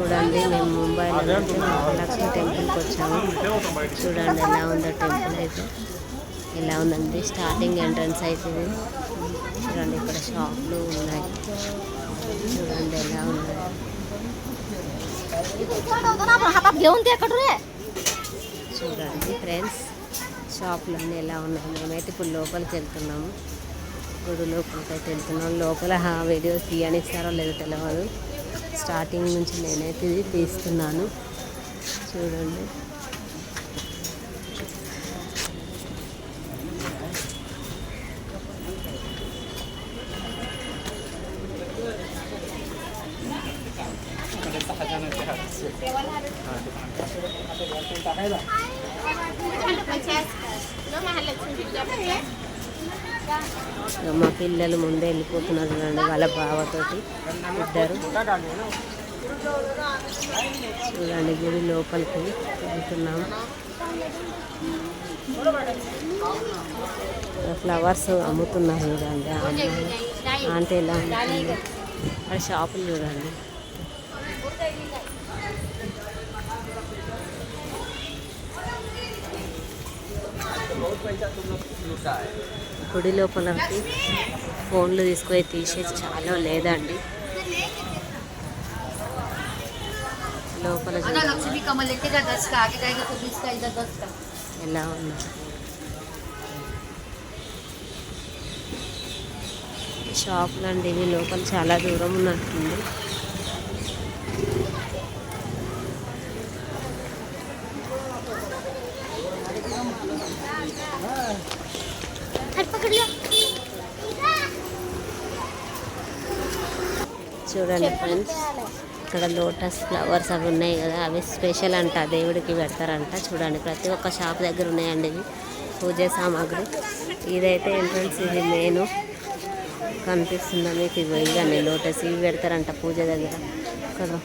చూడండి మేము ముంబైలో నుంచి మహాలక్ష్మి టెంపుల్కి వచ్చాము. చూడండి ఎలా ఉందో టెంపుల్ అయితే, ఎలా ఉందండి. స్టార్టింగ్ ఎంట్రన్స్ అవుతుంది. చూడండి ఇక్కడ షాప్లు ఉన్నాయి. చూడండి ఎలా ఉన్నాయి. చూడండి ఫ్రెండ్స్, షాపులన్నీ ఎలా ఉన్నాయి. మేమైతే ఇప్పుడు లోపలికి వెళ్తున్నాము. గుడి లోపలికి అయితే వెళ్తున్నాం. లోపల వీడియోస్ తీయనిస్తారో లేదో తెలియదు. స్టార్టింగ్ నుంచి నేనైతే ఇది తీస్తున్నాను. చూడండి మా పిల్లలు ముందే వెళ్ళిపోతున్నారు చూడండి, వాళ్ళ బావతోటి ఇద్దరు. చూడండి గుడి లోపలికి వెళ్తున్నాము. ఫ్లవర్స్ అమ్ముతున్నారు చూడండి. అంటే ఎలా ఉంటుంది అక్కడ షాపులు చూడండి. గుడి లోపలకి ఫోన్లు తీసుకొని తీసేసి చాలా లేదండి. లోపల ఎలా ఉన్నా షాపులు అండి ఇవి. లోపల చాలా దూరం ఉన్నట్టుంది. చూడండి ఫ్రెండ్స్, ఇక్కడ లోటస్ ఫ్లవర్స్ అవి ఉన్నాయి కదా, అవి స్పెషల్ అంట, దేవుడికి పెడతారంట. చూడండి ప్రతి ఒక్క షాప్ దగ్గర ఉన్నాయండి ఇవి పూజ సామాగ్రి. ఇదైతే ఎంట్రన్స్, ఇది మెయిన్ కనిపిస్తుందా మీకు? ఇవి ఇవన్నీ లోటస్ ఇవి పెడతారంట పూజ దగ్గర కదా.